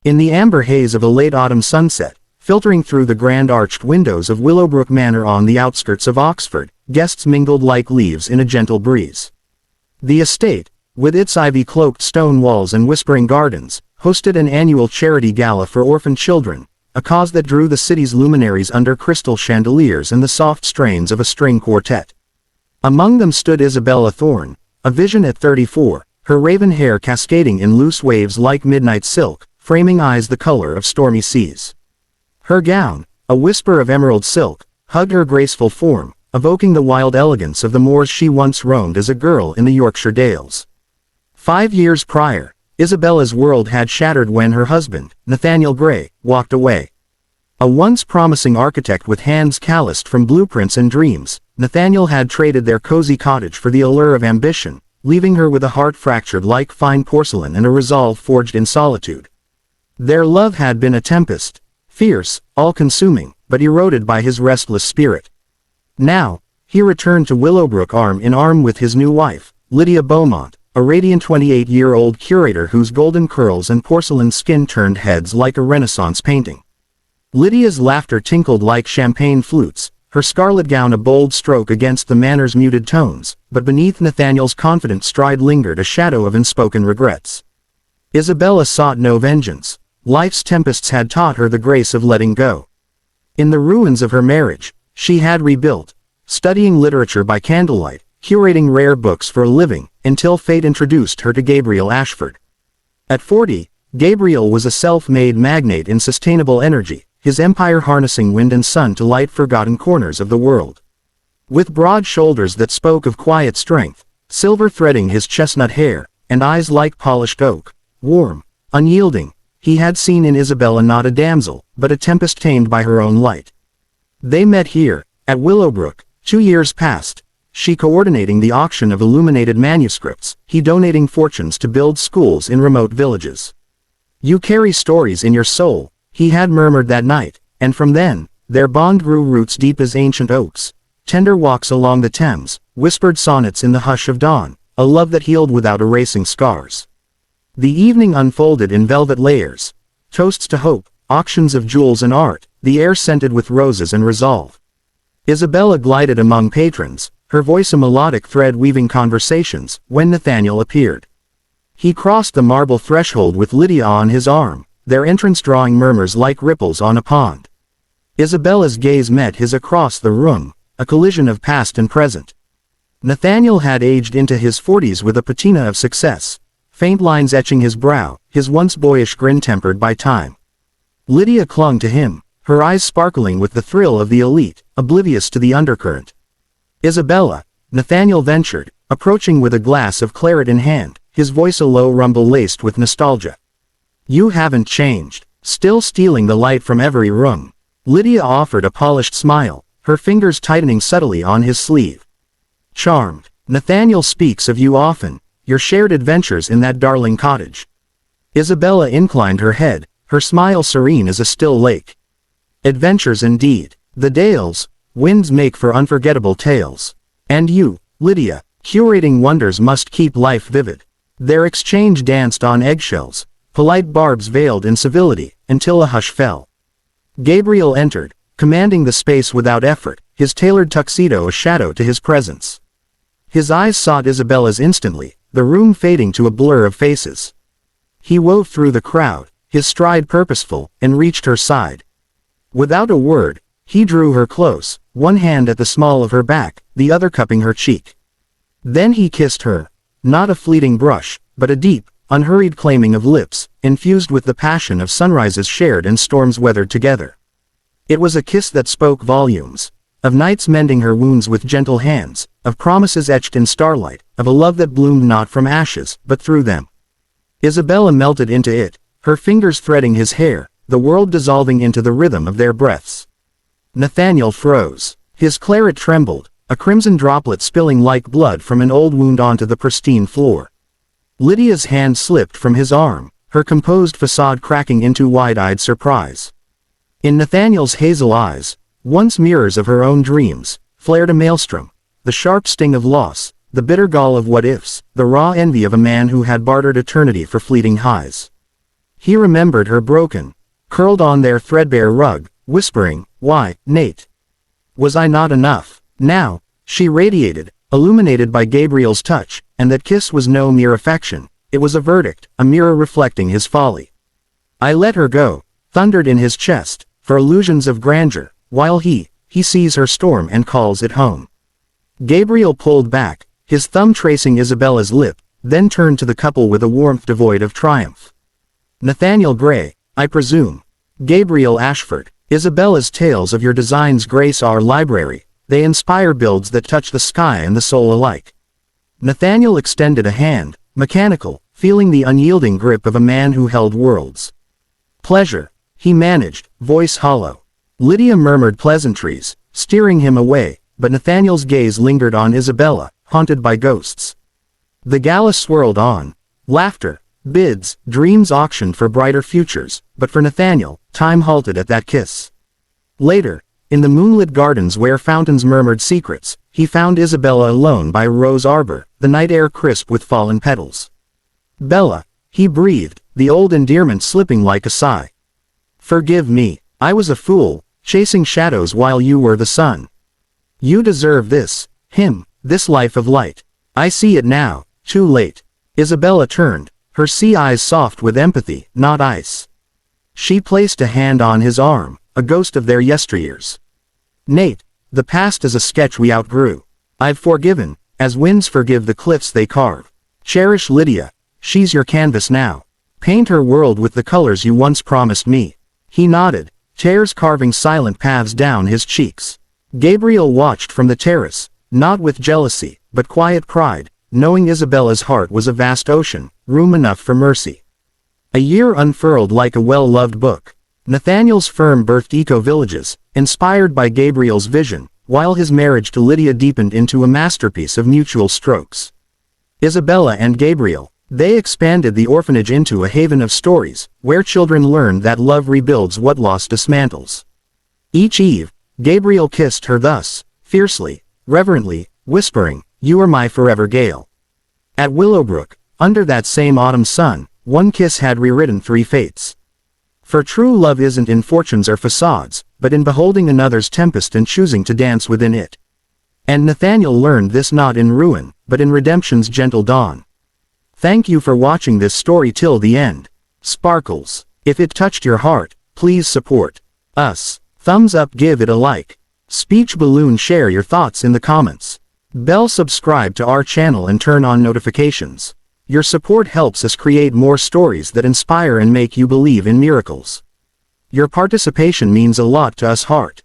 In the amber haze of a late autumn sunset, filtering through the grand arched windows of Willowbrook Manor on the outskirts of Oxford, guests mingled like leaves in a gentle breeze. The estate, with its ivy-cloaked stone walls and whispering gardens, hosted an annual charity gala for orphan children, a cause that drew the city's luminaries under crystal chandeliers and the soft strains of a string quartet. Among them stood Isabella Thorne, a vision at 34, her raven hair cascading in loose waves like midnight silk, framing eyes the color of stormy seas. Her gown, a whisper of emerald silk, hugged her graceful form, evoking the wild elegance of the moors she once roamed as a girl in the Yorkshire Dales. 5 years prior, Isabella's world had shattered when her husband, Nathaniel Gray, walked away. A once promising architect with hands calloused from blueprints and dreams, Nathaniel had traded their cozy cottage for the allure of ambition, leaving her with a heart fractured like fine porcelain and a resolve forged in solitude. Their love had been a tempest, fierce, all-consuming, but eroded by his restless spirit. Now, he returned to Willowbrook arm in arm with his new wife, Lydia Beaumont, a radiant 28-year-old curator whose golden curls and porcelain skin turned heads like a Renaissance painting. Lydia's laughter tinkled like champagne flutes, her scarlet gown a bold stroke against the manor's muted tones, but beneath Nathaniel's confident stride lingered a shadow of unspoken regrets. Isabella sought no vengeance. Life's tempests had taught her the grace of letting go. In the ruins of her marriage, she had rebuilt, studying literature by candlelight, curating rare books for a living, until fate introduced her to Gabriel Ashford. At 40, Gabriel was a self-made magnate in sustainable energy, his empire harnessing wind and sun to light forgotten corners of the world. With broad shoulders that spoke of quiet strength, silver threading his chestnut hair, and eyes like polished oak, warm, unyielding, he had seen in Isabella not a damsel, but a tempest tamed by her own light. They met here, at Willowbrook, 2 years past, she coordinating the auction of illuminated manuscripts, he donating fortunes to build schools in remote villages. "You carry stories in your soul," he had murmured that night, and from then, their bond grew roots deep as ancient oaks, tender walks along the Thames, whispered sonnets in the hush of dawn, a love that healed without erasing scars. The evening unfolded in velvet layers, toasts to hope, auctions of jewels and art, the air scented with roses and resolve. Isabella glided among patrons, her voice a melodic thread weaving conversations, when Nathaniel appeared. He crossed the marble threshold with Lydia on his arm, their entrance drawing murmurs like ripples on a pond. Isabella's gaze met his across the room, a collision of past and present. Nathaniel had aged into his 40s with a patina of success, faint lines etching his brow, his once boyish grin tempered by time. Lydia clung to him, her eyes sparkling with the thrill of the elite, oblivious to the undercurrent. "Isabella," Nathaniel ventured, approaching with a glass of claret in hand, his voice a low rumble laced with nostalgia. "You haven't changed," still stealing the light from every room. Lydia offered a polished smile, her fingers tightening subtly on his sleeve. "Charmed. Nathaniel speaks of you often, your shared adventures in that darling cottage." Isabella inclined her head, her smile serene as a still lake. "Adventures indeed. The Dales, winds make for unforgettable tales. And you, Lydia, curating wonders must keep life vivid." Their exchange danced on eggshells, polite barbs veiled in civility, until a hush fell. Gabriel entered, commanding the space without effort, his tailored tuxedo a shadow to his presence. His eyes sought Isabella's instantly, the room fading to a blur of faces. He wove through the crowd, his stride purposeful, and reached her side. Without a word, he drew her close, one hand at the small of her back, the other cupping her cheek. Then he kissed her, not a fleeting brush, but a deep, unhurried claiming of lips, infused with the passion of sunrises shared and storms weathered together. It was a kiss that spoke volumes, of nights mending her wounds with gentle hands, of promises etched in starlight, of a love that bloomed not from ashes, but through them. Isabella melted into it, her fingers threading his hair, the world dissolving into the rhythm of their breaths. Nathaniel froze. His claret trembled, a crimson droplet spilling like blood from an old wound onto the pristine floor. Lydia's hand slipped from his arm, her composed facade cracking into wide-eyed surprise. In Nathaniel's hazel eyes, once mirrors of her own dreams, flared a maelstrom, the sharp sting of loss, the bitter gall of what-ifs, the raw envy of a man who had bartered eternity for fleeting highs. He remembered her broken, curled on their threadbare rug, whispering, "Why, Nate? Was I not enough?" Now, she radiated, illuminated by Gabriel's touch, and that kiss was no mere affection, it was a verdict, a mirror reflecting his folly. "I let her go," thundered in his chest, for illusions of grandeur, while he sees her storm and calls it home. Gabriel pulled back, his thumb tracing Isabella's lip, then turned to the couple with a warmth devoid of triumph. "Nathaniel Gray, I presume. Gabriel Ashford. Isabella's tales of your designs grace our library, they inspire builds that touch the sky and the soul alike." Nathaniel extended a hand, mechanical, feeling the unyielding grip of a man who held worlds. "Pleasure," he managed, voice hollow. Lydia murmured pleasantries, steering him away, but Nathaniel's gaze lingered on Isabella, haunted by ghosts. The gala swirled on. Laughter, bids, dreams auctioned for brighter futures, but for Nathaniel, time halted at that kiss. Later, in the moonlit gardens where fountains murmured secrets, he found Isabella alone by a rose arbor, the night air crisp with fallen petals. "Bella," he breathed, the old endearment slipping like a sigh. "Forgive me, I was a fool, chasing shadows while you were the sun. You deserve this, this life of light. I see it now, too late." Isabella turned, her sea eyes soft with empathy, not ice. She placed a hand on his arm, a ghost of their yesteryears. "Nate, the past is a sketch we outgrew. I've forgiven, as winds forgive the cliffs they carve. Cherish Lydia, she's your canvas now. Paint her world with the colors you once promised me." He nodded, tears carving silent paths down his cheeks. Gabriel watched from the terrace, not with jealousy, but quiet pride, knowing Isabella's heart was a vast ocean, room enough for mercy. A year unfurled like a well-loved book. Nathaniel's firm birthed eco-villages, inspired by Gabriel's vision, while his marriage to Lydia deepened into a masterpiece of mutual strokes. Isabella and Gabriel, they expanded the orphanage into a haven of stories, where children learned that love rebuilds what loss dismantles. Each eve, Gabriel kissed her thus, fiercely, reverently, whispering, "You are my forever Gale." At Willowbrook, under that same autumn sun, one kiss had rewritten 3 fates. For true love isn't in fortunes or facades, but in beholding another's tempest and choosing to dance within it. And Nathaniel learned this not in ruin, but in redemption's gentle dawn. Thank you for watching this story till the end. Sparkles. If it touched your heart, please support us. Thumbs up, give it a like. Speech balloon, share your thoughts in the comments. Bell, subscribe to our channel and turn on notifications. Your support helps us create more stories that inspire and make you believe in miracles. Your participation means a lot to us. Heart.